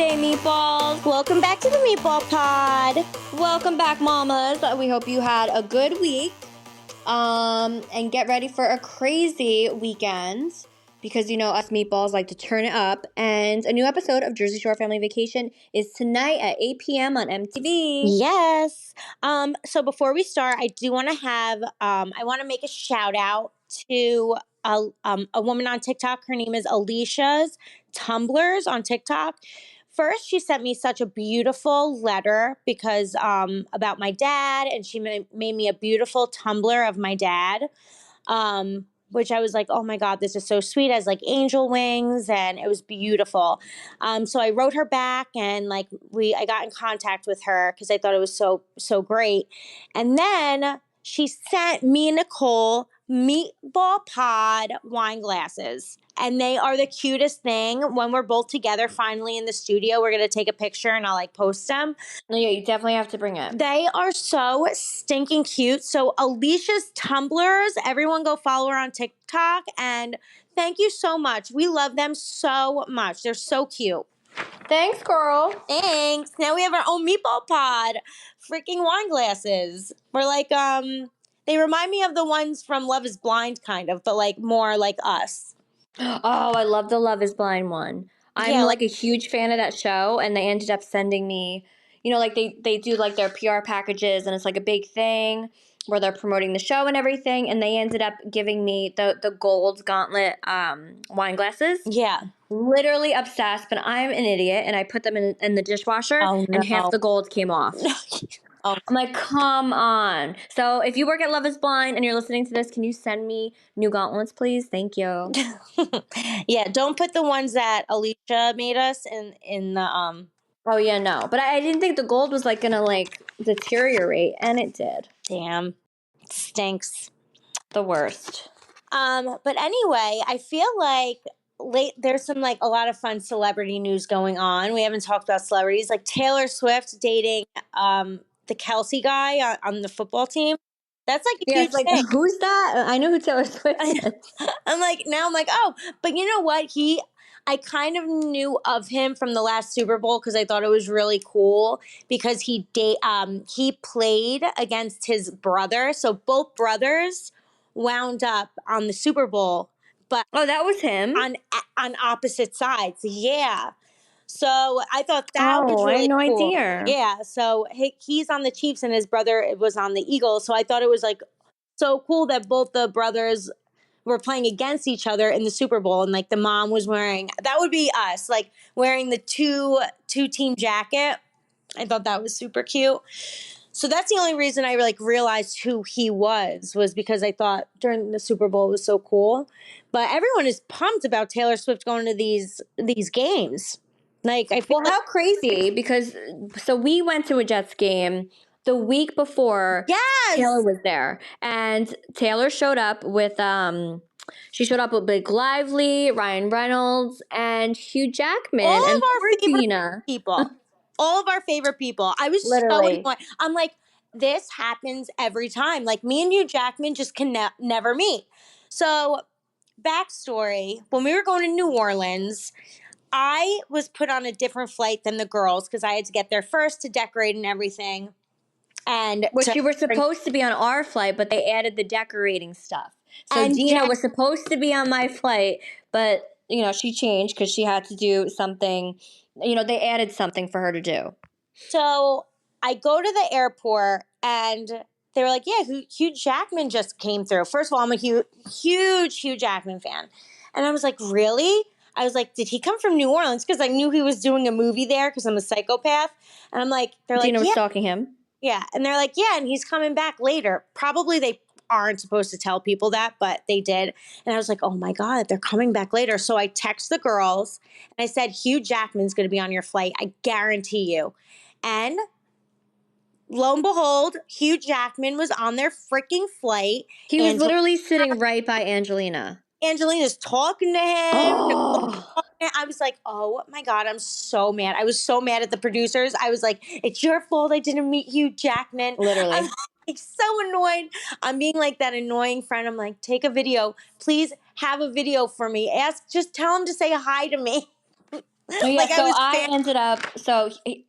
Hey, Meatballs. Welcome back to the Meatball Pod. Welcome back, mamas. We hope you had a good week. And get ready for a crazy weekend because, you know, us meatballs like to turn it up. And a new episode of Jersey Shore Family Vacation is tonight at 8 p.m. on MTV. Yes. So before we start, I do want to I want to make a shout out to a woman on TikTok. Her name is Alicia's Tumblers on TikTok. First, she sent me such a beautiful letter because about my dad, and she made me a beautiful tumbler of my dad, which I was like, oh my God, this is so sweet. It has like angel wings, and it was beautiful. So I wrote her back, and I got in contact with her because I thought it was so great. And then she sent me and Nicole Meatball Pod wine glasses. And they are the cutest thing. When we're both together finally in the studio, we're going to take a picture and I'll post them. Yeah, you definitely have to bring it. They are so stinking cute. So Alicia's Tumblers, everyone go follow her on TikTok. And thank you so much. We love them so much. They're so cute. Thanks, girl. Thanks. Now we have our own Meatball Pod freaking wine glasses. We're like, they remind me of the ones from Love is Blind kind of, but like more like us. Oh, I love the Love is Blind one. I'm like a huge fan of that show, and they ended up sending me, you know, like they do like their PR packages, and it's like a big thing where they're promoting the show and everything, and they ended up giving me the gold gauntlet wine glasses. Yeah. Literally obsessed, but I'm an idiot, and I put them in the dishwasher, and half the gold came off. Oh. I'm like, come on. So if you work at Love is Blind and you're listening to this, can you send me new gauntlets, please? Thank you. Yeah, don't put the ones that Alicia made us in the Oh yeah, no. But I didn't think the gold was like gonna like deteriorate, and it did. Damn. Stinks. The worst. But anyway, I feel like there's some like a lot of fun celebrity news going on. We haven't talked about celebrities like Taylor Swift dating the Kelsey guy on the football team. That's like a huge thing. Who's that? I know who Taylor Swift is. I'm like, oh, but you know what? I kind of knew of him from the last Super Bowl because I thought it was really cool because he played against his brother. So both brothers wound up on the Super Bowl, but that was him on opposite sides. Yeah. So I thought that was really cool. I had no cool. idea. Yeah. So he's on the Chiefs and his brother was on the Eagles. So I thought it was like so cool that both the brothers were playing against each other in the Super Bowl, and like the mom was wearing, that would be us, like wearing the two team jacket. I thought that was super cute. So that's the only reason I like realized who he was because I thought during the Super Bowl it was so cool. But everyone is pumped about Taylor Swift going to these games. Like I feel how crazy, because so we went to a Jets game the week before. Yes! Taylor was there, and Taylor showed up with Blake Lively, Ryan Reynolds, and Hugh Jackman, all and of our favorite Deena. people. All of our favorite people. I was Literally. so annoyed. I'm like, this happens every time. Like me and Hugh Jackman just can never meet. So, backstory: when we were going to New Orleans, I was put on a different flight than the girls because I had to get there first to decorate and everything. Which you were supposed to be on our flight, but they added the decorating stuff. So and Deena was supposed to be on my flight, but you know she changed because she had to do something. You know, they added something for her to do. So I go to the airport and they were like, yeah, Hugh Jackman just came through. First of all, I'm a huge Hugh Jackman fan. And I was like, really? I was like, did he come from New Orleans? Because I knew he was doing a movie there because I'm a psychopath. And I'm like, Deena was stalking him. Yeah. And they're like, yeah, and he's coming back later. Probably they aren't supposed to tell people that, but they did. And I was like, oh my God, they're coming back later. So I text the girls and I said, Hugh Jackman's going to be on your flight. I guarantee you. And lo and behold, Hugh Jackman was on their freaking flight. He was literally sitting right by Angelina. Angelina's talking to him. Oh. I was like, oh my God, I'm so mad. I was so mad at the producers. I was like, it's your fault I didn't meet Hugh Jackman. Literally. I'm like, so annoyed. I'm being like that annoying friend. I'm like, take a video. Please have a video for me. Just tell him to say hi to me. Yeah, Like I so was I fan. ended up,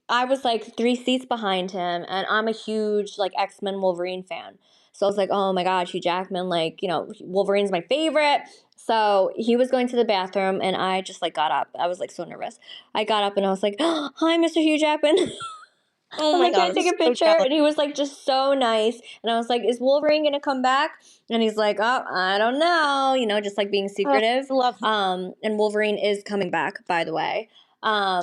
I was like 3 seats behind him, and I'm a huge like X-Men Wolverine fan. So I was like, oh my gosh, Hugh Jackman, like, Wolverine's my favorite. So he was going to the bathroom, and I just like got up. I was like so nervous. I got up and I was like, oh, hi, Mr. Hugh Jackman. Oh I'm my like, can God, I I'm take a so picture? jealous. And he was like, just so nice. And I was like, is Wolverine gonna come back? And he's like, oh, I don't know. Just like being Oh, secretive. I love him. And Wolverine is coming back, by the way.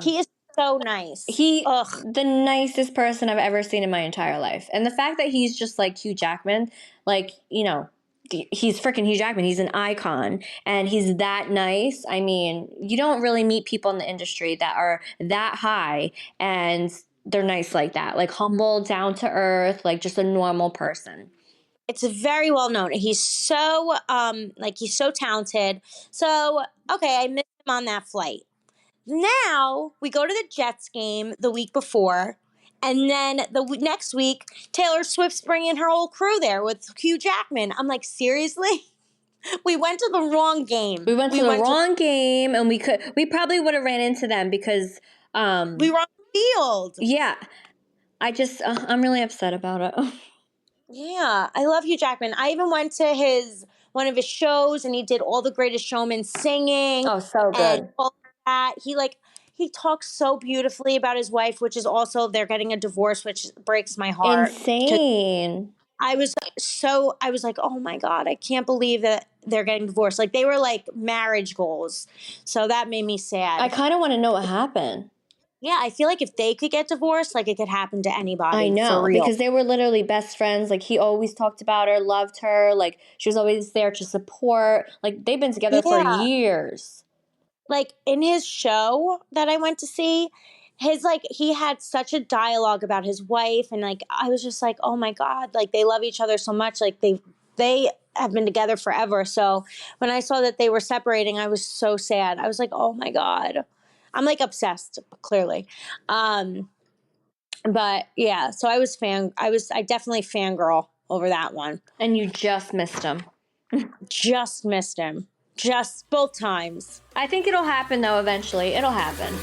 He is so nice. He Ugh. the nicest person I've ever seen in my entire life. And the fact that he's just like Hugh Jackman, like, he's freaking Hugh Jackman. He's an icon and he's that nice. I mean, you don't really meet people in the industry that are that high and they're nice like that. Like humble, down to earth, like just a normal person. It's very well known. He's so he's so talented. So, okay, I missed him on that flight. Now, we go to the Jets game the week before, and then next week Taylor Swift's bringing her whole crew there with Hugh Jackman. I'm like, seriously? We went to the wrong game. We went to the wrong game and we probably would have ran into them because we were on the field. Yeah. I'm really upset about it. Yeah, I love Hugh Jackman. I even went to one of his shows, and he did All the Greatest Showman singing. Oh, so And good. all that. He talks so beautifully about his wife, which is also they're getting a divorce, which breaks my heart. Insane. I was like, oh my God, I can't believe that they're getting divorced. Like they were like marriage goals. So that made me sad. I kind of want to know what happened. Yeah, I feel like if they could get divorced, like it could happen to anybody. I know, for real. because they were literally best friends. Like he always talked about her, loved her. Like she was always there to support. Like they've been together for years. Like in his show that I went to see, he had such a dialogue about his wife, and like I was just like, oh my God, like they love each other so much. Like they have been together forever. So when I saw that they were separating, I was so sad. I was like, oh my God. I'm like obsessed, clearly. But yeah, so I definitely fangirl over that one. And you just missed him. Just missed him. Just both times. I think it'll happen though eventually. It'll happen.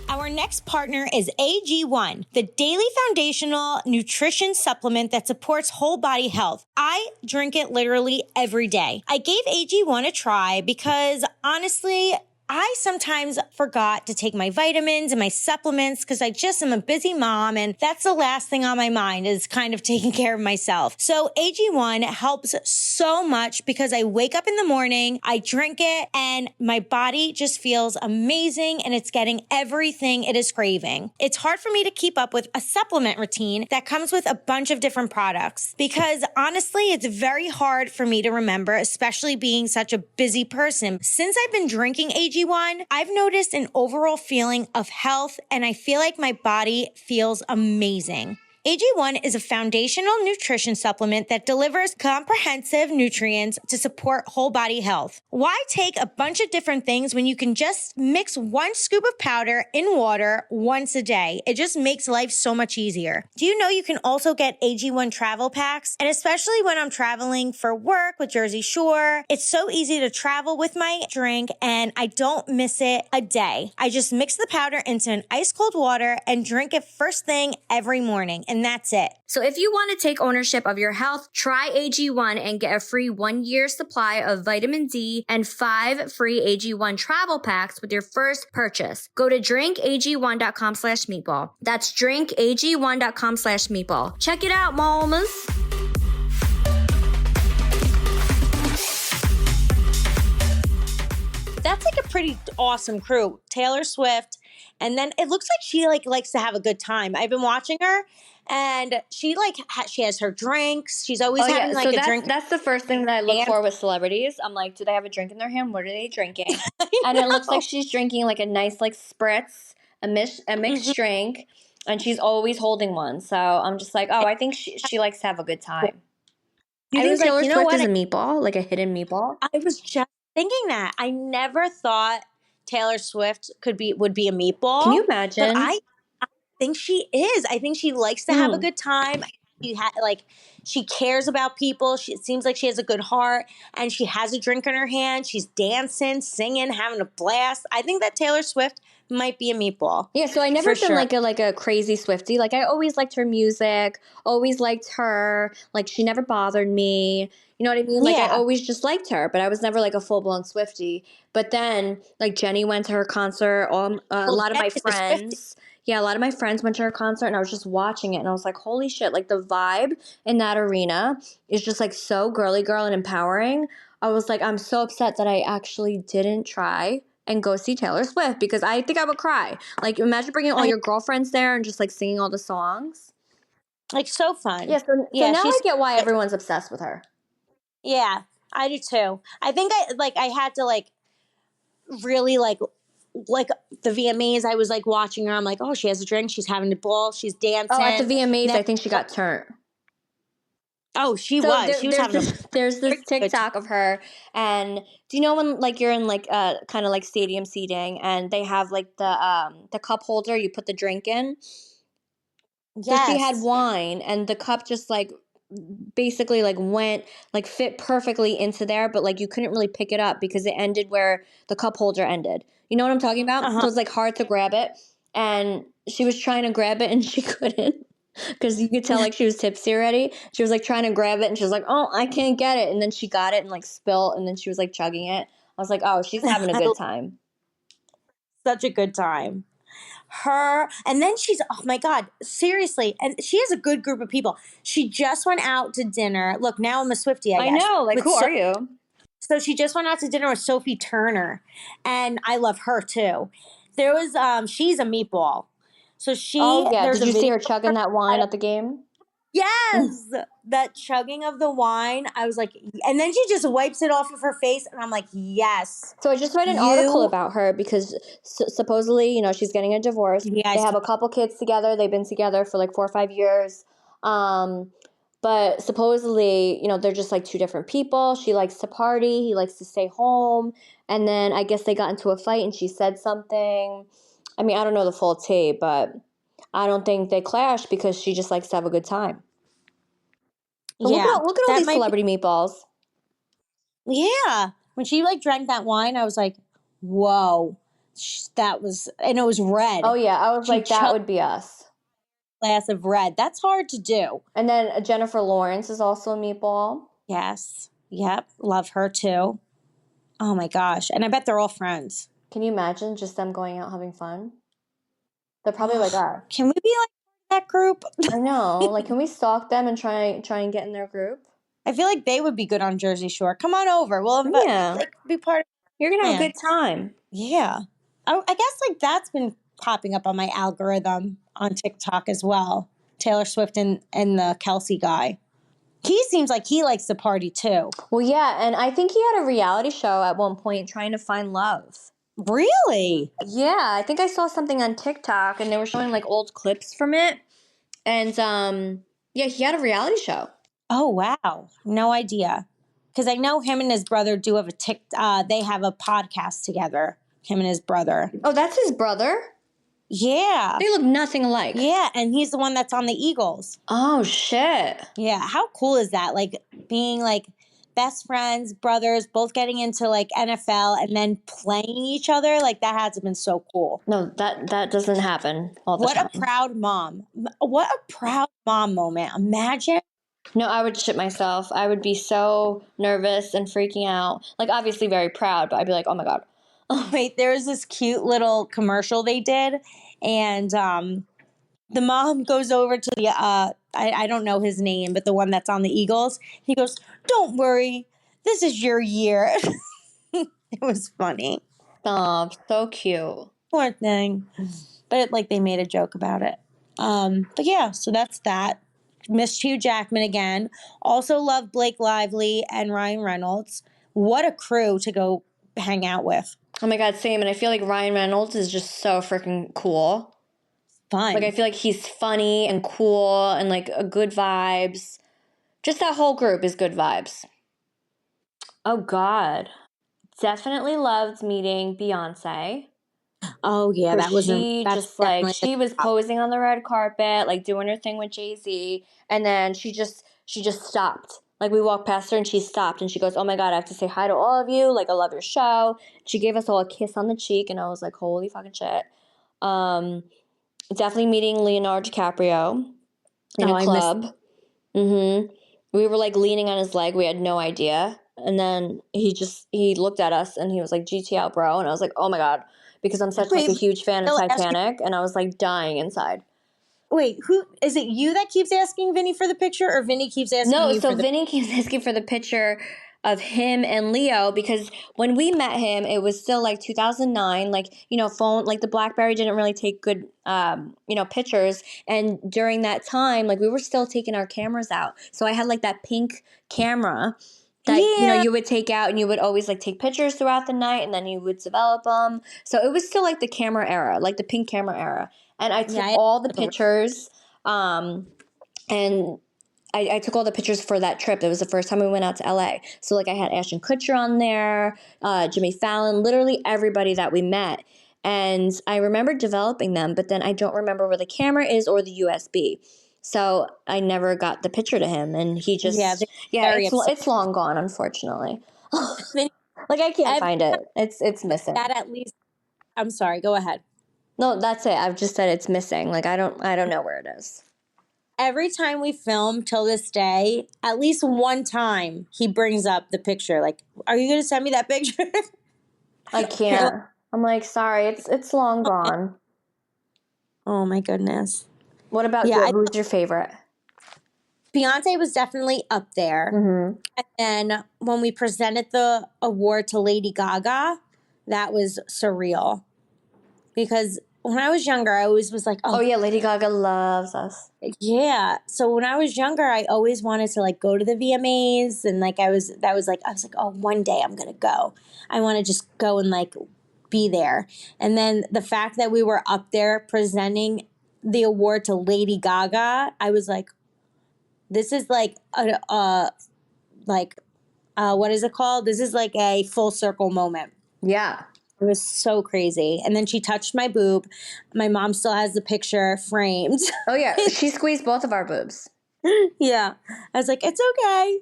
Our next partner is AG1, the daily foundational nutrition supplement that supports whole body health. I drink it literally every day. I gave AG1 a try because honestly, I sometimes forgot to take my vitamins and my supplements because I just am a busy mom, and that's the last thing on my mind is kind of taking care of myself. So AG1 helps so much because I wake up in the morning, I drink it, and my body just feels amazing and it's getting everything it is craving. It's hard for me to keep up with a supplement routine that comes with a bunch of different products because honestly, it's very hard for me to remember, especially being such a busy person. Since I've been drinking AG1, I've noticed an overall feeling of health, and I feel like my body feels amazing. AG1 is a foundational nutrition supplement that delivers comprehensive nutrients to support whole body health. Why take a bunch of different things when you can just mix 1 scoop of powder in water once a day? It just makes life so much easier. Do you know you can also get AG1 travel packs? And especially when I'm traveling for work with Jersey Shore, it's so easy to travel with my drink and I don't miss it a day. I just mix the powder into an ice cold water and drink it first thing every morning. And that's it. So if you want to take ownership of your health, try AG1 and get a free 1-year supply of vitamin D and 5 free AG1 travel packs with your first purchase. Go to drinkag1.com/meatball. That's drinkag1.com/meatball. Check it out, mamas. That's like a pretty awesome crew. Taylor Swift. And then it looks like she likes to have a good time. I've been watching her, and she she has her drinks. She's always having a drink. That's the first thing that I look for with celebrities. I'm like, do they have a drink in their hand? What are they drinking? And it looks like she's drinking like a nice spritz, a mixed drink, and she's always holding one. So I'm just like, oh, I think she likes to have a good time. You think Taylor Swift is a meatball, like a hidden meatball? I was just thinking that. I never thought Taylor Swift would be a meatball. Can you imagine? But I think she is. I think she likes to have a good time. she cares about people. It seems like she has a good heart, and she has a drink in her hand. She's dancing, singing, having a blast. I think that Taylor Swift might be a meatball. Yeah, so I never been sure. like a crazy Swiftie. Like I always liked her music, always liked her. Like she never bothered me. You know what I mean? Like I always just liked her, but I was never like a full blown Swiftie. But then like Jenny went to her concert. A lot of my friends, a lot of my friends went to her concert, and I was just watching it, and I was like, holy shit! Like the vibe in that arena is just like so girly girl and empowering. I was like, I'm so upset that I actually didn't try and go see Taylor Swift because I think I would cry. Like imagine bringing all your girlfriends there and just like singing all the songs. Like so fun. Yeah, so now I get why everyone's obsessed with her. Yeah, I do too. I think I had to like really like the VMAs. I was like watching her. I'm like, oh, she has a drink. She's having a ball. She's dancing. Oh, at the VMAs, I think she got turned. Oh, she was. She was having there's this TikTok of her, and do you know when like you're in like kind of like stadium seating, and they have like the cup holder you put the drink in? Yes. So she had wine, and the cup just like basically like went like fit perfectly into there, but like you couldn't really pick it up because it ended where the cup holder ended. You know what I'm talking about? So it was like hard to grab it, and she was trying to grab it and she couldn't because you could tell like she was tipsy already. She was like trying to grab it and she was like, oh, I can't get it, and then she got it and like spilled, and then she was like chugging it. I was like, oh, she's having a good time. Such a good time. Her, and then she's, oh my God, seriously. And she has a good group of people. She just went out to dinner. Look, now I'm a Swiftie, I guess. I know. Like, who are you? So she just went out to dinner with Sophie Turner. And I love her too. There was, she's a meatball. So she, did you see her chugging that wine at the game? Yes, that chugging of the wine. I was like, and then she just wipes it off of her face, and I'm like, yes. So I just read an article about her because supposedly, you know, she's getting a divorce. They have a couple kids together. They've been together for like 4 or 5 years. But supposedly, you know, they're just like two different people. She likes to party. He likes to stay home. And then I guess they got into a fight and she said something. I mean, I don't know the full tape, but I don't think they clashed because she just likes to have a good time. So look at all these celebrity meatballs. Yeah. When she like drank that wine, I was like, whoa. That was, and it was red. Oh yeah, I was like, that would be us. Glass of red. That's hard to do. And then Jennifer Lawrence is also a meatball. Yes. Yep. Love her too. Oh my gosh. And I bet they're all friends. Can you imagine just them going out having fun? They're probably like us. Can we be like that group? I know. Like, can we stalk them and try and get in their group? I feel like they would be good on Jersey Shore. Come on over. We'll be part of. You're gonna have a good time. Yeah. I guess like that's been popping up on my algorithm on TikTok as well. Taylor Swift and the Kelsey guy. He seems like he likes to party too. Well, yeah, and I think he had a reality show at one point trying to find love. Really? Yeah, I think I saw something on TikTok and they were showing like old clips from it. And yeah, he had a reality show. Oh, wow. No idea. Because I know him and his brother do have they have a podcast together. Him and his brother. Oh, that's his brother? Yeah. They look nothing alike. Yeah, and he's the one that's on the Eagles. Oh, shit. Yeah, how cool is that? Like being like best friends, brothers, both getting into like NFL and then playing each other. Like that has been so cool. No, that doesn't happen all the time. What a proud mom. What a proud mom moment. Imagine. No, I would shit myself. I would be so nervous and freaking out. Like obviously very proud, but I'd be like, oh my God. Wait, there was this cute little commercial they did, and the mom goes over to the I don't know his name, but the one that's on the Eagles. He goes, "Don't worry, this is your year." It was funny. Oh, so cute. Poor thing. But like they made a joke about it. But yeah, so that's that. Missed Hugh Jackman again. Also love Blake Lively and Ryan Reynolds. What a crew to go hang out with. Oh my God, same. And I feel like Ryan Reynolds is just so freaking cool. Fun. Like I feel like he's funny and cool and like a good vibes. Just that whole group is good vibes. Oh God. Definitely loved meeting Beyoncé. Oh yeah, So that wasn't. she That's just like, definitely the she was top. posing on the red carpet, like doing her thing with Jay-Z, and then she just stopped. Like we walked past her and she stopped and she goes, "Oh my God, I have to say hi to all of you. Like I love your show." She gave us all a kiss on the cheek and I was like, holy fucking shit. Um, Definitely meeting Leonardo DiCaprio in Oh, a I missed. club. Mm-hmm. We were like leaning on his leg. We had no idea. And then he looked at us and he was like, GTL, bro. And I was like, oh my God, because I'm such like Wait, a huge fan of Bill asking- Titanic. And I was like dying inside. wait, who is it? You that keeps asking Vinny for the picture, or Vinny keeps asking No, you so for the? Vinny keeps asking for the picture of him and Leo because when we met him, it was still like 2009. Like, phone, like the BlackBerry didn't really take good, pictures. And during that time, like we were still taking our cameras out. So I had like that pink camera that, Yeah, you would take out and you would always like take pictures throughout the night and then you would develop them. So it was still like the camera era, like the pink camera era. And I took yeah. all the pictures. And I took all the pictures for that trip. It was the first time we went out to LA. So like I had Ashton Kutcher on there, Jimmy Fallon, literally everybody that we met. And I remember developing them, but then I don't remember where the camera is or the USB. So I never got the picture to him, and he Yeah, just Vinny's yeah, very upset. it's long gone, unfortunately. Vinny, Like I can't every find it. It's missing. that at least. I'm sorry. Go ahead. No, that's it. I've just said it's missing. Like I don't know where it is. Every time we film till this day, at least one time he brings up the picture. Like, are you going to send me that picture? I can't. I'm like, sorry, it's long gone. Oh my goodness. What about Yeah, you? Who's your favorite? Beyonce was definitely up there. Mm-hmm. And then when we presented the award to Lady Gaga, that was surreal. Because when I was younger, I always was like, Oh yeah, Lady Gaga loves us. yeah. So when I was younger, I always wanted to like go to the VMAs, and like I was like, oh, one day I'm gonna go. I want to just go and like be there. And then the fact that we were up there presenting the award to Lady Gaga, I was like, this is like what is it called? This is like a full circle moment. Yeah. It was so crazy. And then she touched my boob. My mom still has the picture framed. Oh yeah, she squeezed both of our boobs. Yeah. I was like, it's okay.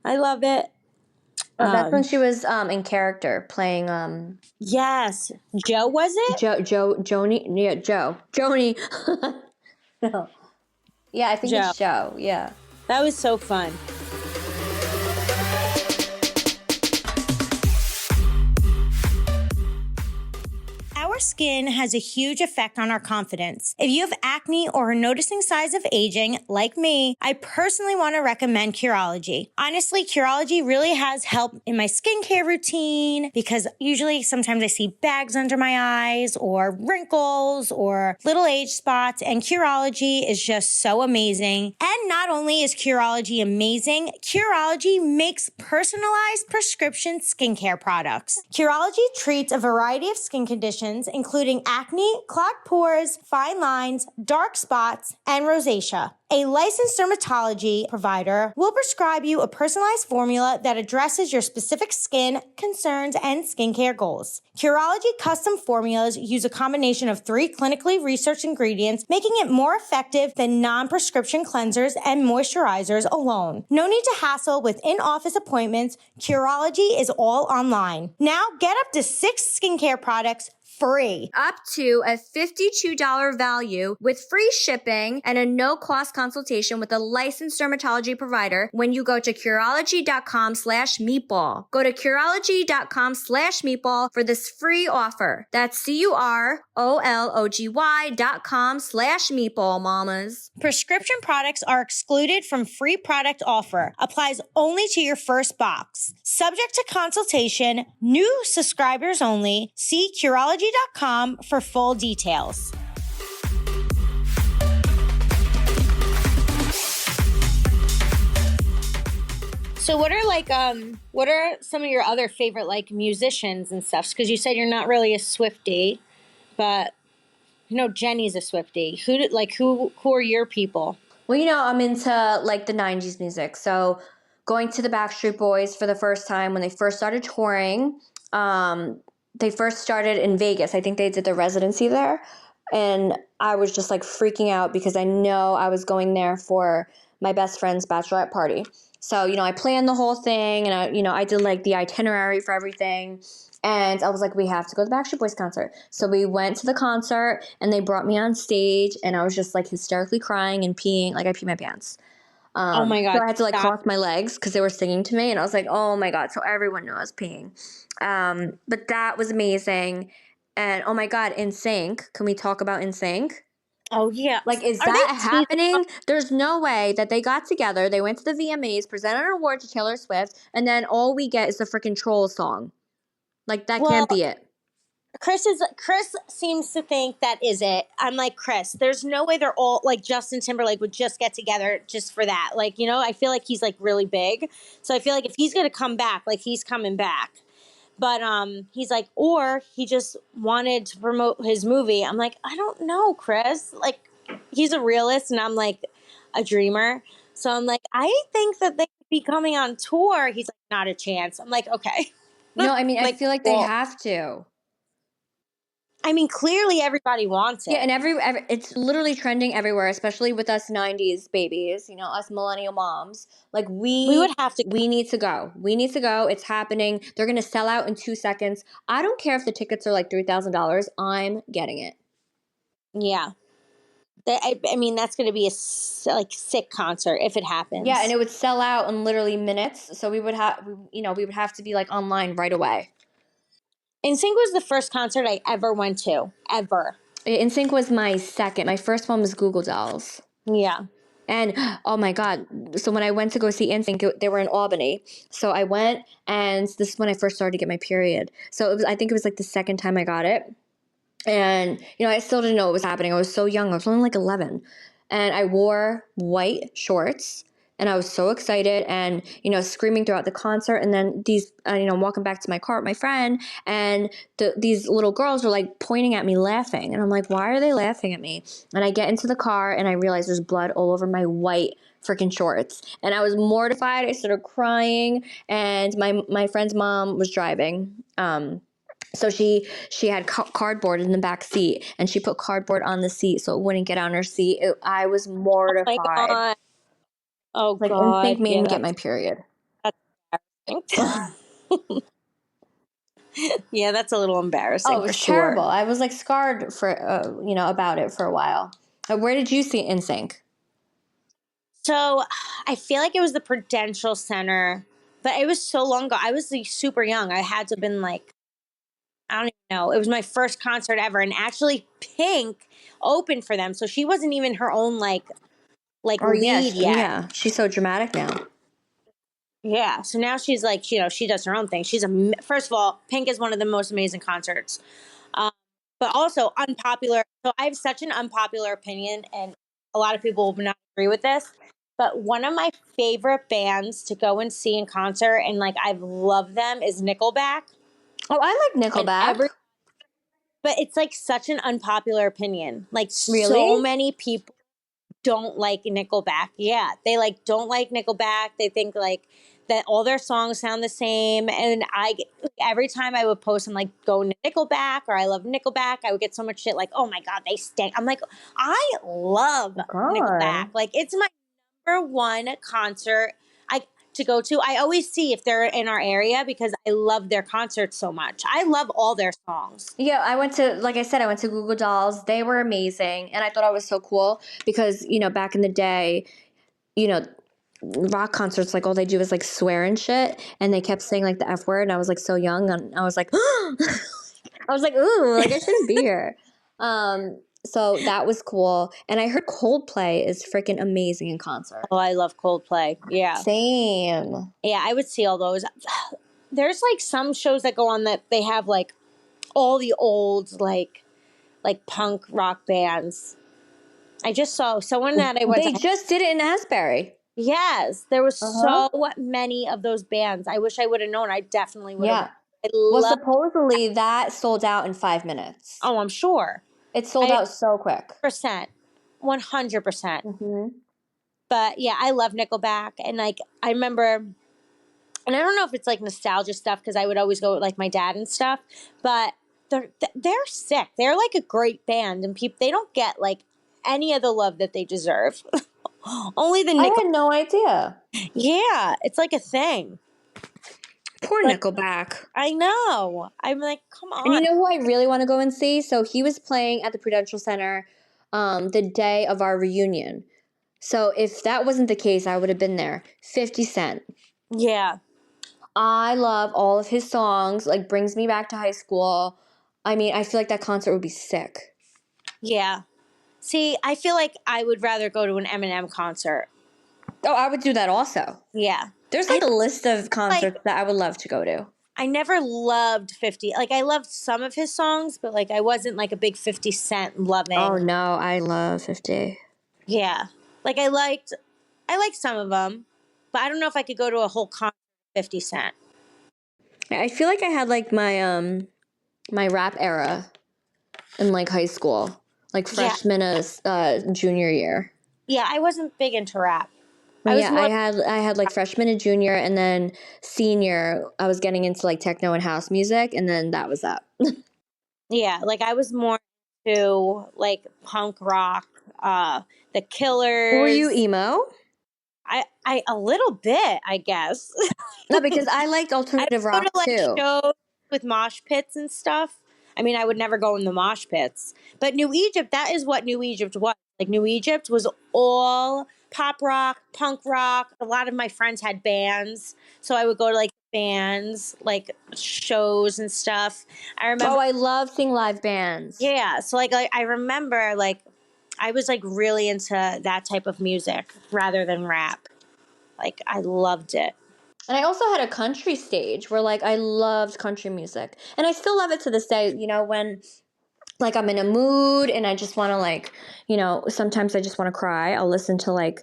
I love it. That's when she was in character playing Yes. Joe, was it? Joni. Yeah, Joni. No. Yeah, I think Joe. it's Joe. Yeah. That was so fun. Our skin has a huge effect on our confidence. If you have acne or are noticing signs of aging, like me, I personally want to recommend Curology. Honestly, Curology really has helped in my skincare routine because usually sometimes I see bags under my eyes or wrinkles or little age spots, and Curology is just so amazing. And not only is Curology amazing, Curology makes personalized prescription skincare products. Curology treats a variety of skin conditions, including acne, clogged pores, fine lines, dark spots, and rosacea. A licensed dermatology provider will prescribe you a personalized formula that addresses your specific skin concerns and skincare goals. Curology custom formulas use a combination of 3 clinically researched ingredients, making it more effective than non-prescription cleansers and moisturizers alone. No need to hassle with in-office appointments. Curology is all online. Now get up to 6 skincare products free. Up to a $52 value with free shipping and a no-cost consultation with a licensed dermatology provider when you go to Curology.com/meatball. Go to Curology.com/meatball for this free offer. That's Curology.com/meatball, mamas. Prescription products are excluded from free product offer. Applies only to your first box. Subject to consultation. New subscribers only. See Curology.com for full details. So what are some of your other favorite like musicians and stuff? Because you said you're not really a Swiftie, but Jenny's a Swiftie. Who are your people? Well, I'm into like the 90s music. So going to the Backstreet Boys for the first time when they first started touring, they first started in Vegas. I think they did their residency there. And I was just like freaking out because I know I was going there for my best friend's bachelorette party. So, I planned the whole thing and I did like the itinerary for everything. And I was like, we have to go to the Backstreet Boys concert. So we went to the concert and they brought me on stage and I was just like hysterically crying and peeing. Like I peed my pants. Oh my So God. I had to like Stop. cross my legs because they were singing to me, and I was like, "Oh my God!" So everyone knew I was peeing. But that was amazing, and oh my God, In Sync. Can we talk about In Sync? Oh yeah. Like, is Are they that happening? There's no way that they got together. They went to the VMAs, presented an award to Taylor Swift, and then all we get is the freaking Troll song. Like that Well, can't be it. Chris seems to think that is it. I'm like, Chris, there's no way they're all like Justin Timberlake would just get together just for that. Like, I feel like he's like really big. So I feel like if he's gonna come back, like he's coming back. But he's like, or he just wanted to promote his movie. I'm like, I don't know, Chris. Like, he's a realist and I'm like a dreamer. So I'm like, I think that they could be coming on tour. He's like, not a chance. I'm like, okay. No, I mean, I Like, feel like they well, have to. I mean, clearly everybody wants it. Yeah, and it's literally trending everywhere, especially with us 90s babies, us millennial moms. Like We would have to. we need to go. We need to go. It's happening. They're going to sell out in 2 seconds. I don't care if the tickets are like $3,000. I'm getting it. Yeah. I mean, that's going to be a sick concert if it happens. Yeah, and it would sell out in literally minutes. So we would have we would have to be like online right away. NSYNC was the first concert I ever went to, ever. NSYNC was my second. My first one was Google Dolls. Yeah. And oh my God. So when I went to go see NSYNC, they were in Albany. So I went, and this is when I first started to get my period. So I think it was like the second time I got it. And, I still didn't know what was happening. I was so young. I was only like 11. And I wore white shorts. And I was so excited and, screaming throughout the concert. And then I'm walking back to my car with my friend. And these little girls were like pointing at me laughing. And I'm like, why are they laughing at me? And I get into the car and I realize there's blood all over my white freaking shorts. And I was mortified. I started crying. And my friend's mom was driving. So she had cardboard in the back seat, and she put cardboard on the seat so it wouldn't get on her seat. I was mortified. Oh my God. Oh like God. NSYNC made me get my period. Yeah, that's a little embarrassing. Oh, it was for sure. terrible. I was like scarred for about it for a while. Where did you see NSYNC? So I feel like it was the Prudential Center, but it was so long ago. I was like, super young. I had to have been like, I don't even know. It was my first concert ever, and actually Pink opened for them. So she wasn't even her own like lead yet. Yeah, she's so dramatic now. Yeah. So now she's like, she does her own thing. First of all, Pink is one of the most amazing concerts, but also unpopular. So I have such an unpopular opinion, and a lot of people will not agree with this. But one of my favorite bands to go and see in concert, and like I've loved them, is Nickelback. Oh, I like Nickelback. But it's like such an unpopular opinion. Like Really? So many people don't like Nickelback. Yeah, they like don't like Nickelback. They think like that all their songs sound the same. And every time I would post, I'm like, go Nickelback, or I love Nickelback, I would get so much shit like, oh my God, they stink. I'm like, I love Nickelback. Like, it's my number one concert to go to. I always see if they're in our area because I love their concerts so much. I love all their songs. Yeah, like I said, I went to Google Dolls. They were amazing. And I thought it was so cool because, back in the day, rock concerts, like all they do is like swear and shit. And they kept saying like the F word. And I was like so young. And I was like, I was like, ooh, like I shouldn't be here. So that was cool. And I heard Coldplay is freaking amazing in concert. Oh, I love Coldplay. Yeah. Same. Yeah, I would see all those. There's like some shows that go on that they have like all the old like punk rock bands. I just saw someone that I went They just did it in Asbury. Yes, there was so many of those bands. I wish I would have known. I definitely would have. Yeah. Well, supposedly that sold out in 5 minutes. Oh, I'm sure. It sold out so quick. 100%. Mm-hmm. But yeah, I love Nickelback. And like, I remember and I don't know if it's like nostalgia stuff because I would always go with like my dad and stuff, but they're sick. They're like a great band, and people they don't get like any of the love that they deserve. Only the I nickel. had no idea. Yeah, it's like a thing. Poor Like, Nickelback. I know. I'm like, come And you on. know who I really want to go and see? So he was playing at the Prudential Center the day of our reunion. So if that wasn't the case, I would have been there. 50 Cent. Yeah. I love all of his songs, like brings me back to high school. I mean, I feel like that concert would be sick. Yeah. See, I feel like I would rather go to an Eminem concert. Oh, I would do that also. Yeah. There's like a list of concerts that I would love to go to. I never loved 50. Like, I loved some of his songs, but like, I wasn't like a big 50 Cent loving. Oh no, I love 50. Yeah. Like, I liked some of them, but I don't know if I could go to a whole concert of 50 Cent. I feel like I had like my rap era in like high school, like freshman junior year. Yeah, I wasn't big into rap. I had like freshman and junior, and then senior, I was getting into like techno and house music, and then that was that. Yeah, like I was more into like punk rock, the Killers. Were you emo? I a little bit, I guess. No, because I liked alternative I rock go to like too. shows with mosh pits and stuff. I mean, I would never go in the mosh pits, but New Egypt, that is what New Egypt was. Like New Egypt was all pop rock, punk rock. A lot of my friends had bands, so I would go to like bands, like shows and stuff. I remember. Oh, I love seeing live bands. Yeah, so like I remember like I was like really into that type of music rather than rap. Like I loved it. And I also had a country stage where like I loved country music. And I still love it to this day, you know, when like I'm in a mood and I just want to like, you know, sometimes I just want to cry. I'll listen to like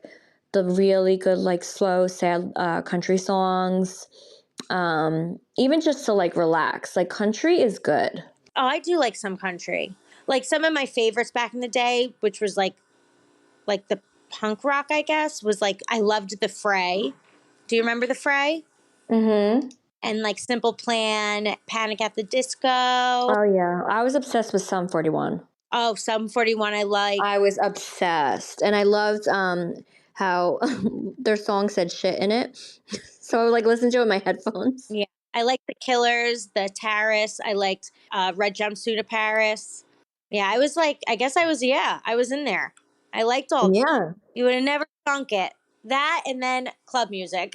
the really good like slow sad country songs. Even just to like relax. Like country is good. Oh, I do like some country. Like some of my favorites back in the day, which was like the punk rock, I guess, was like I loved the Fray. Do you remember the Fray? Mm-hmm. And like Simple Plan, Panic at the Disco. Oh yeah, I was obsessed with Sum 41. Oh, Sum 41 I like. I was obsessed, and I loved how their song said shit in it. So I would like listen to it with my headphones. Yeah, I liked the Killers, the Terrace. I liked Red Jumpsuit of Paris. Yeah, I was like, I guess I was in there. I liked all. Yeah. You would have never thunk it. That and then club music.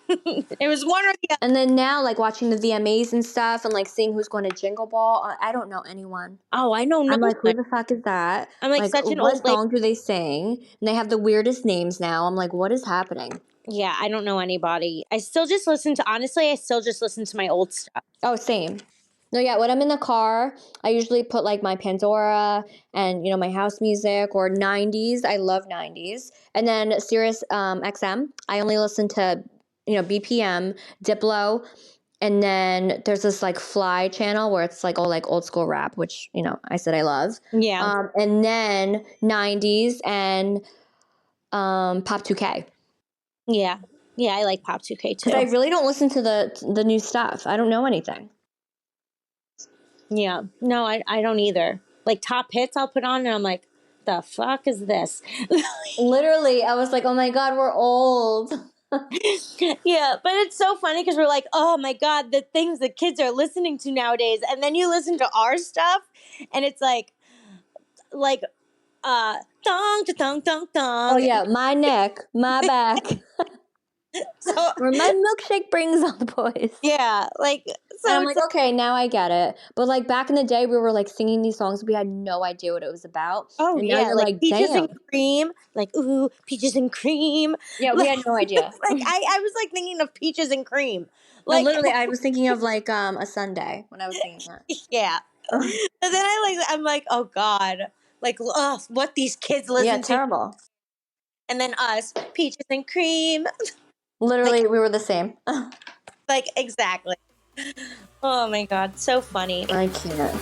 It was one or the other. And then now, like watching the VMAs and stuff, and like seeing who's going to Jingle Ball, I don't know anyone. Oh, I know. I'm like, who the fuck is that? I'm like such an what old lady. song do they sing? And they have the weirdest names now. I'm like, what is happening? Yeah, I don't know anybody. I still just listen to my old stuff. Oh, same. No, yeah, when I'm in the car, I usually put like my Pandora and, you know, my house music or 90s. I love 90s. And then Sirius XM, I only listen to, you know, BPM, Diplo, and then there's this like Fly channel where it's like all like old school rap, which, you know, I said I love. Yeah. And then 90s and Pop 2K. Yeah. Yeah, I like Pop 2K too. Because I really don't listen to the new stuff. I don't know anything. Yeah. No, I don't either. Like top hits I'll put on and I'm like, the fuck is this? Literally, I was like, oh my God, we're old. Yeah, but it's so funny because we're like, oh my God, the things the kids are listening to nowadays. And then you listen to our stuff and it's like thong, thong, thong, thong. Oh yeah, my neck, my back. So where my milkshake brings all the boys. Yeah, like so. And I'm like, okay, now I get it. But like back in the day, we were like singing these songs, we had no idea what it was about. Oh and yeah, now you're like peaches damn. and cream, like ooh, peaches and cream. Yeah, we had no idea. Like I was like thinking of peaches and cream. Like no, literally, I was thinking of like a Sunday when I was singing that. Yeah. And then I'm like, oh God, like what these kids listen to. Yeah, terrible. And then us, peaches and cream. Literally, like, we were the same. Like, exactly. Oh, my God. So funny. I can't.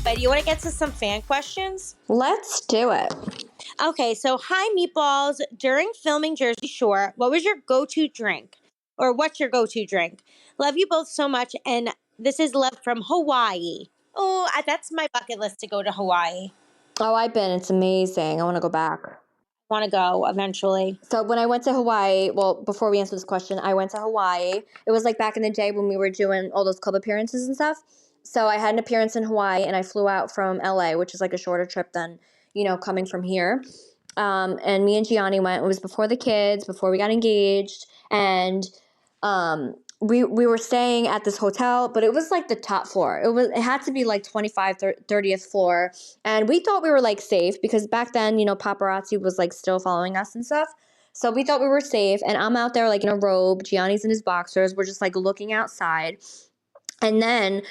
But you want to get to some fan questions? Let's do it. Okay, so hi Meatballs. During filming Jersey Shore, what was your go-to drink? Or what's your go-to drink? Love you both so much, and this is love from Hawaii. Oh, that's my bucket list to go to Hawaii. Oh, I've been. It's amazing. I want to go back. Want to go eventually. So when I went to Hawaii, well, before we answer this question, I went to Hawaii. It was like back in the day when we were doing all those club appearances and stuff. So I had an appearance in Hawaii, and I flew out from LA, which is like a shorter trip than, coming from here. And me and Gianni went. It was before the kids, before we got engaged, and we were staying at this hotel, but it was like the top floor. It had to be like 30th floor, and we thought we were like safe because back then, paparazzi was like still following us and stuff. So we thought we were safe, and I'm out there like in a robe. Gianni's in his boxers. We're just like looking outside. And then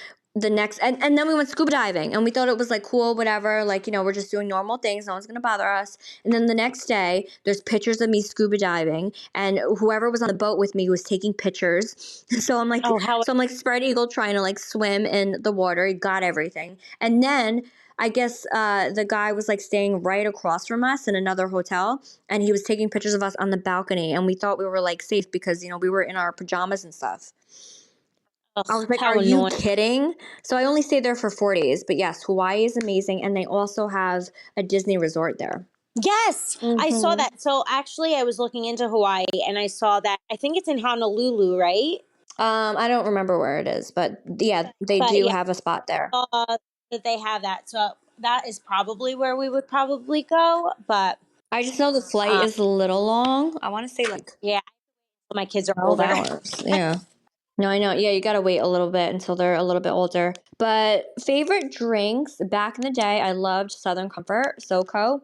and then we went scuba diving, and we thought it was like cool, whatever, like, we're just doing normal things, no one's gonna bother us. And then the next day there's pictures of me scuba diving, and whoever was on the boat with me was taking pictures. So I'm like spread eagle trying to like swim in the water. He got everything. And then I guess the guy was like staying right across from us in another hotel, and he was taking pictures of us on the balcony, and we thought we were like safe because we were in our pajamas and stuff. I was like, how are you annoying. kidding? So I only stayed there for 4 days. But yes, Hawaii is amazing. And they also have a Disney resort there. Yes, I saw that. So actually, I was looking into Hawaii, and I saw that. I think it's in Honolulu, right? I don't remember where it is, but yeah, they But do yeah, have a spot there. that they have that. So that is probably where we would probably go. But I just know the flight is a little long. I want to say like yeah, my kids are 12 older. hours. Yeah. No, I know. Yeah, you got to wait a little bit until they're a little bit older. But favorite drinks, back in the day, I loved Southern Comfort, SoCo.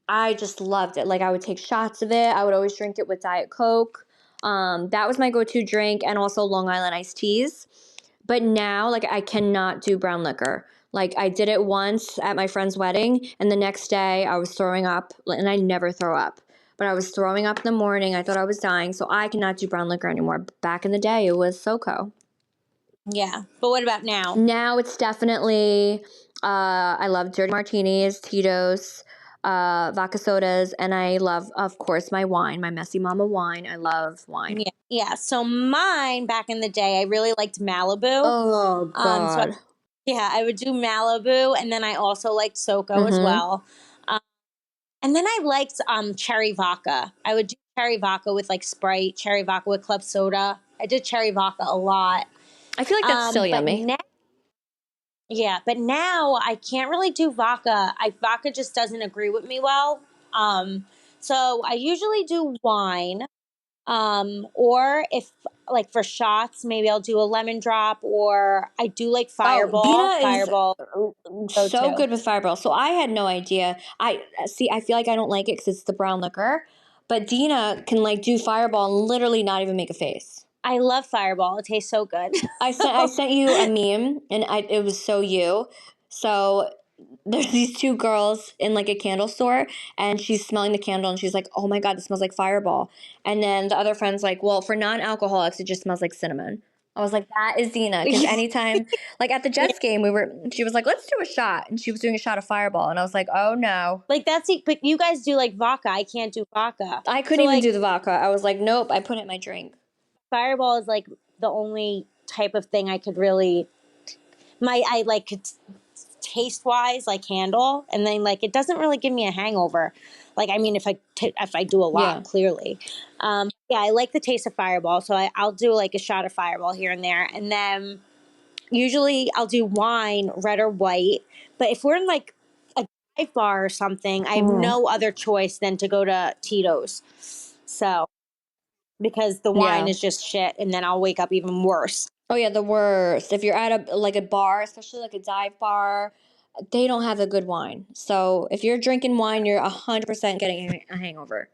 I just loved it. Like I would take shots of it. I would always drink it with Diet Coke. That was my go-to drink, and also Long Island iced teas. But now, like I cannot do brown liquor. Like I did it once at my friend's wedding, and the next day I was throwing up, and I never throw up. But I was throwing up in the morning. I thought I was dying, so I cannot do brown liquor anymore. Back in the day, it was SoCo. Yeah, but what about now? Now it's definitely, I love dirty martinis, Tito's, vodka sodas, and I love, of course, my wine, my Messy Mama wine. I love wine. Yeah. So mine back in the day, I really liked Malibu. Oh, God. Yeah, I would do Malibu, and then I also liked SoCo as well. And then I liked cherry vodka. I would do cherry vodka with like Sprite, cherry vodka with club soda. I did cherry vodka a lot. I feel like that's still yummy. But now I can't really do vodka. Vodka just doesn't agree with me well. So I usually do wine. Or if like for shots, maybe I'll do a lemon drop, or I do like Fireball. Deena Fireball is so good with Fireball. So I had no idea. I feel like I don't like it because it's the brown liquor. But Deena can like do Fireball and literally not even make a face. I love Fireball. It tastes so good. I sent you a meme, and it was so you. So there's these two girls in like a candle store, and she's smelling the candle, and she's like, "Oh my God, this smells like Fireball." And then the other friend's like, "Well, for non-alcoholics, it just smells like cinnamon." I was like, "That is Deena," because anytime, like at the Jets game, she was like, "Let's do a shot," and she was doing a shot of Fireball, and I was like, "Oh no!" Like but you guys do like vodka. I can't do vodka. I couldn't even do the vodka. I was like, "Nope," I put it in my drink. Fireball is like the only type of thing I could really, I like taste wise like handle, and then like it doesn't really give me a hangover. Like I mean, if I do a lot, clearly, I like the taste of Fireball, so I'll do like a shot of Fireball here and there, and then usually I'll do wine, red or white. But if we're in like a dive bar or something, I have no other choice than to go to Tito's. So. Because the wine is just shit, and then I'll wake up even worse. Oh yeah, the worst. If you're at a bar, especially like a dive bar, they don't have a good wine. So if you're drinking wine, you're 100% getting a hangover.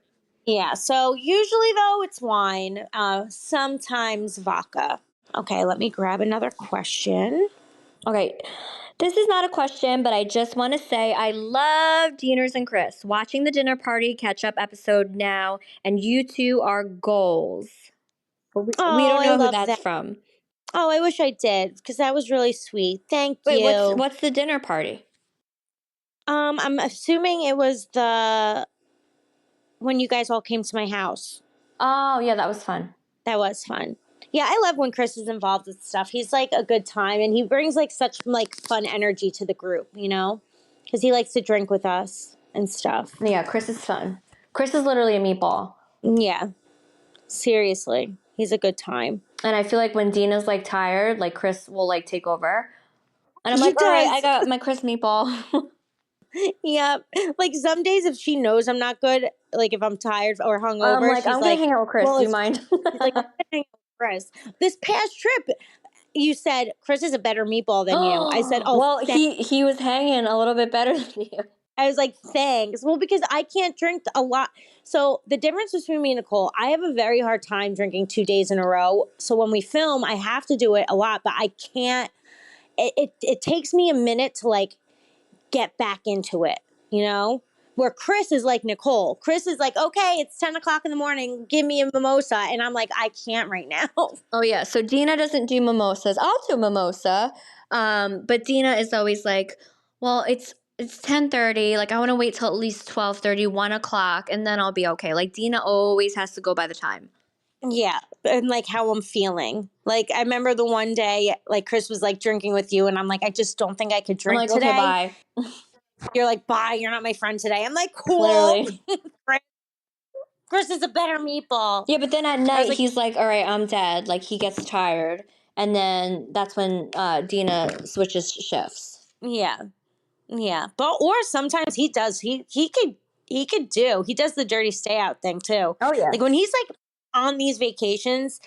Yeah. So usually though, it's wine. Sometimes vodka. Okay, let me grab another question. Okay. This is not a question, but I just want to say I love Dieners and Chris. Watching the dinner party catch-up episode now, and you two are goals. But we don't know who that's from. Oh, I wish I did because that was really sweet. Thank Wait, you. what's the dinner party? I'm assuming it was when you guys all came to my house. Oh, yeah, that was fun. That was fun. Yeah, I love when Chris is involved with stuff. He's like a good time, and he brings like such like fun energy to the group, you know, because he likes to drink with us and stuff. Yeah, Chris is fun. Chris is literally a meatball. Yeah, seriously, he's a good time. And I feel like when Deena's like tired, like Chris will like take over. And I'm He like, all right, does. I got my Chris meatball. Yeah, like some days if she knows I'm not good, like if I'm tired or I'm hungover, like, she's I'm gonna like, hang out with Chris. "Well, Do you if mind? she's like, I'm gonna hang out with Chris." This past trip, you said Chris is a better meatball than you. I said, "Oh, Well, he was hanging a little bit better than you. I was like, thanks. Well, because I can't drink a lot. So the difference between me and Nicole, I have a very hard time drinking 2 days in a row. So when we film, I have to do it a lot, but I can't. It takes me a minute to like get back into it, you know? Where Chris is like Nicole. Chris is like, okay, it's 10 o'clock in the morning. Give me a mimosa. And I'm like, I can't right now. Oh yeah, so Deena doesn't do mimosas. I'll do mimosa, but Deena is always like, well, it's 10:30. Like I want to wait till at least 12:30, 1 o'clock, and then I'll be okay. Like Deena always has to go by the time. Yeah. And like how I'm feeling. Like I remember the one day, like Chris was like drinking with you. And I'm like, I just don't think I could I'm drink like, okay, today. bye. You're like, bye, you're not my friend today. I'm like, cool. Literally. Chris is a better meatball. Yeah, but then at I was night like, he's like, all right, I'm dead. Like he gets tired, and then that's when Deena switches shifts. yeah, yeah. But or sometimes he does. He does the dirty stay out thing too. Oh yeah. Like when he's like on these vacations,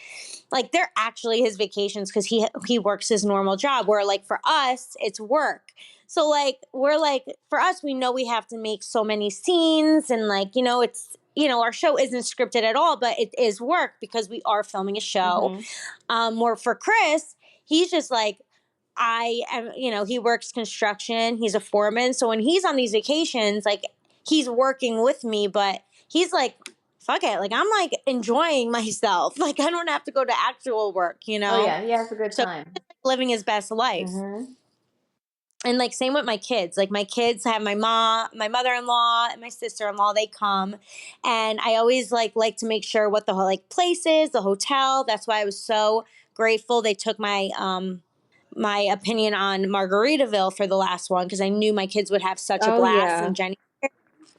like they're actually his vacations because he works his normal job. Where like for us, it's work. So like we're like for us, we know we have to make so many scenes and like it's our show isn't scripted at all, but it is work because we are filming a show. Where for Chris, he's just like I am, he works construction. He's a foreman. So when he's on these vacations, like he's working with me, but he's like, fuck it. Like I'm like enjoying myself. Like I don't have to go to actual work, Oh yeah, he has a good So time. he's like, living his best life. And like same with my kids. Like my kids have my mom, my mother-in-law, and my sister-in-law. They come, and I always like to make sure what the whole like place is, the hotel. That's why I was so grateful they took my opinion on Margaritaville for the last one because I knew my kids would have such a Oh blast. yeah, And Jenny,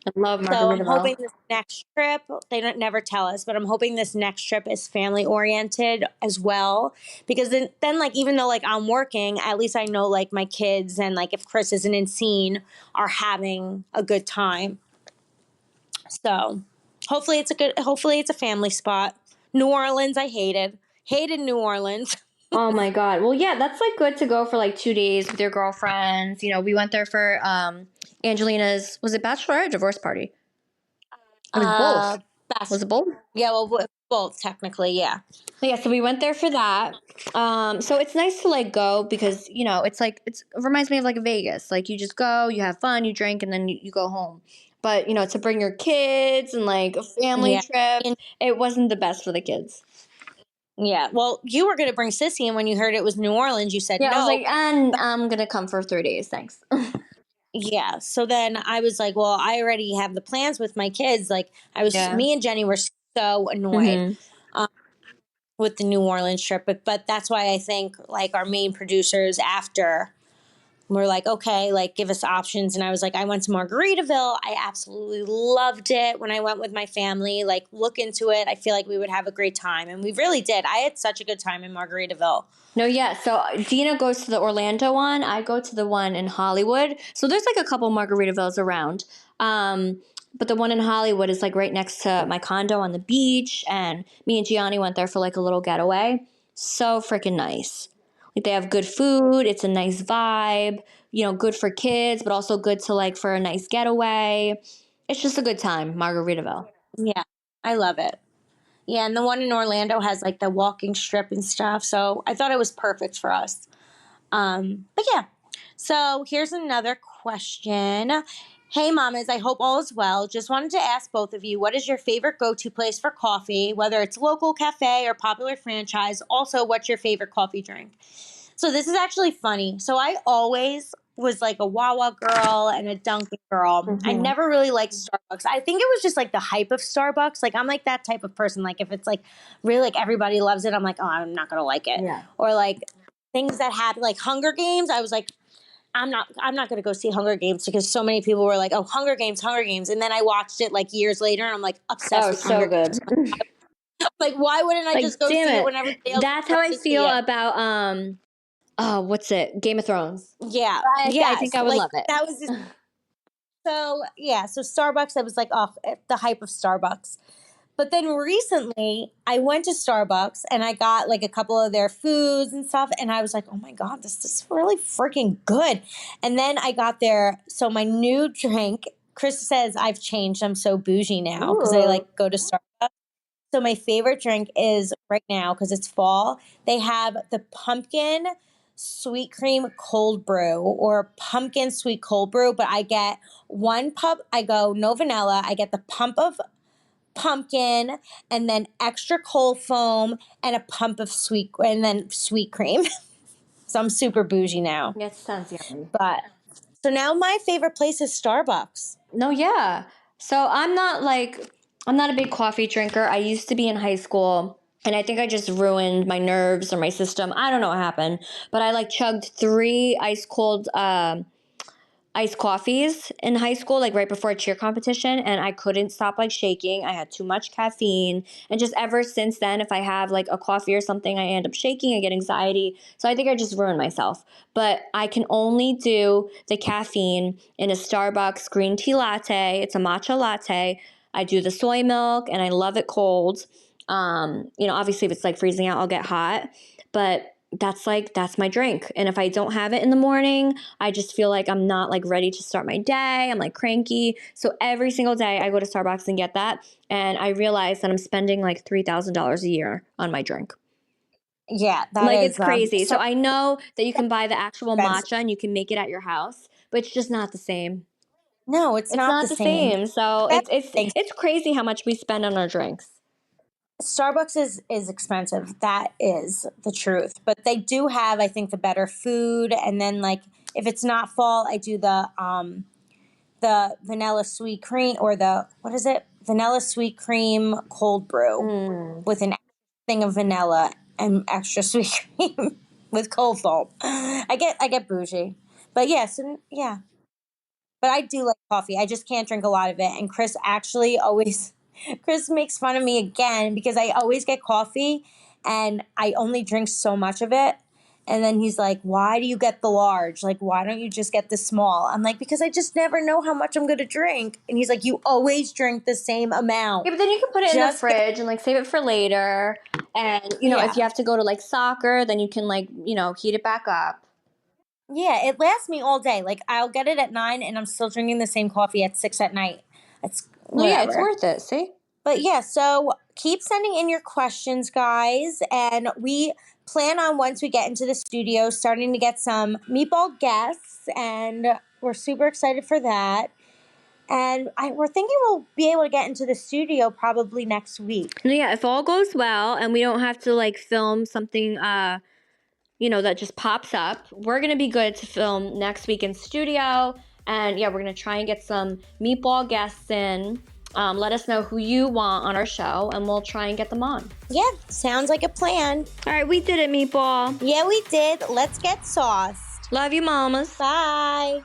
I love so I'm Margaritaville. hoping this next trip, they don't never tell us, but I'm hoping this next trip is family oriented as well. Because then like even though like I'm working, at least I know like my kids and like if Chris isn't in scene are having a good time. So hopefully it's a family spot. New Orleans, I hated New Orleans. Oh my God. Well, yeah, that's like good to go for like 2 days with your girlfriends. You know, we went there for Angelina's, was it bachelorette or divorce party? It was both. Was it both? Yeah, well, both technically, yeah. Yeah, so we went there for that. So it's nice to like go because, you know, it's like it reminds me of like Vegas. Like you just go, you have fun, you drink, and then you go home. But, you know, to bring your kids and like a family Yeah. trip, it wasn't the best for the kids. Yeah. Well, you were going to bring Sissy, and when you heard it was New Orleans, you said Yeah, no. I was like, and I'm gonna come for 3 days, thanks. Yeah. So then I was like, well, I already have the plans with my kids. Like, Yeah. me and Jenny were so annoyed with the New Orleans trip, but that's why I think like our main producers after were like, okay, like give us options. And I was like, I went to Margaritaville. I absolutely loved it when I went with my family. Like, look into it. I feel like we would have a great time. And we really did. I had such a good time in Margaritaville. No, yeah. So Deena goes to the Orlando one. I go to the one in Hollywood. So there's like a couple Margaritavilles around. But the one in Hollywood is like right next to my condo on the beach. And me and Gianni went there for like a little getaway. So freaking nice. Like they have good food. It's a nice vibe. You know, good for kids, but also good to like for a nice getaway. It's just a good time, Margaritaville. Yeah, I love it. Yeah, and the one in Orlando has like the walking strip and stuff. So I thought it was perfect for us. But yeah. So here's another question. Hey mamas, I hope all is well. Just wanted to ask both of you, what is your favorite go-to place for coffee, whether it's local cafe or popular franchise? Also, what's your favorite coffee drink? So this is actually funny. So I always was like a Wawa girl and a Dunkin' girl. I never really liked Starbucks. I think it was just like the hype of Starbucks. Like I'm like that type of person. Like if it's like really like everybody loves it, I'm like, oh, I'm not gonna like it. Yeah. Or like things that happen, like Hunger Games. I was like, I'm not going to go see Hunger Games because so many people were like, oh, Hunger Games. And then I watched it like years later and I'm like obsessed with Hunger good. Games. Like, why wouldn't I Like, just go see it when everybody else That's how I goes to see feel it? about what's it? Game of Thrones. Yeah. I think I would love it. That was just, so Starbucks, I was like, oh, the hype of Starbucks. But then recently, I went to Starbucks and I got like a couple of their foods and stuff. And I was like, oh my God, this is really freaking good. And then I got so my new drink, Chris says I've changed. I'm so bougie now because I like go to Starbucks. So my favorite drink is right now, because it's fall, they have the pumpkin sweet cream cold brew or pumpkin sweet cold brew. But I get I go no vanilla. I get the pump of pumpkin and then extra cold foam and a pump of sweet cream. So I'm super bougie now. That sounds yummy. But so now my favorite place is Starbucks. No, yeah. So I'm not a big coffee drinker. I used to be in high school, and I think I just ruined my nerves or my system. I don't know what happened, but I like chugged 3 ice cold iced coffees in high school, like right before a cheer competition, and I couldn't stop like shaking. I had too much caffeine, and just ever since then, if I have like a coffee or something, I end up shaking. I get anxiety, so I think I just ruined myself. But I can only do the caffeine in a Starbucks green tea latte. It's a matcha latte. I do the soy milk, and I love it cold. Obviously if it's like freezing out, I'll get hot, but that's my drink. And if I don't have it in the morning, I just feel like I'm not like ready to start my day. I'm like cranky. So every single day I go to Starbucks and get that. And I realize that I'm spending like $3,000 a year on my drink. Yeah, that like is, it's crazy. So I know that you can buy the actual matcha and you can make it at your house, but it's just not the same. No, it's not the same. So it's crazy how much we spend on our drinks. Starbucks is expensive. That is the truth. But they do have, I think, the better food. And then like if it's not fall, I do the vanilla sweet cream or vanilla sweet cream cold brew with an thing of vanilla and extra sweet cream with cold foam. I get bougie. But yeah. But I do like coffee. I just can't drink a lot of it. And Chris makes fun of me again because I always get coffee and I only drink so much of it. And then he's like, why do you get the large? Like, why don't you just get the small? I'm like, because I just never know how much I'm going to drink. And he's like, you always drink the same amount. Yeah, but then you can put it in the fridge and like save it for later. And, if you have to go to like soccer, then you can like, heat it back up. Yeah, it lasts me all day. Like I'll get it at 9 and I'm still drinking the same coffee at 6 at night. It's worth it. See? But yeah, so keep sending in your questions, guys. And we plan on, once we get into the studio, starting to get some meatball guests. And we're super excited for that. And we're thinking we'll be able to get into the studio probably next week. Yeah, if all goes well and we don't have to like film something that just pops up, we're going to be good to film next week in studio. And yeah, we're going to try and get some meatball guests in. Let us know who you want on our show and we'll try and get them on. Yeah, sounds like a plan. All right, we did it, Meatball. Yeah, we did. Let's get sauced. Love you, mamas. Bye.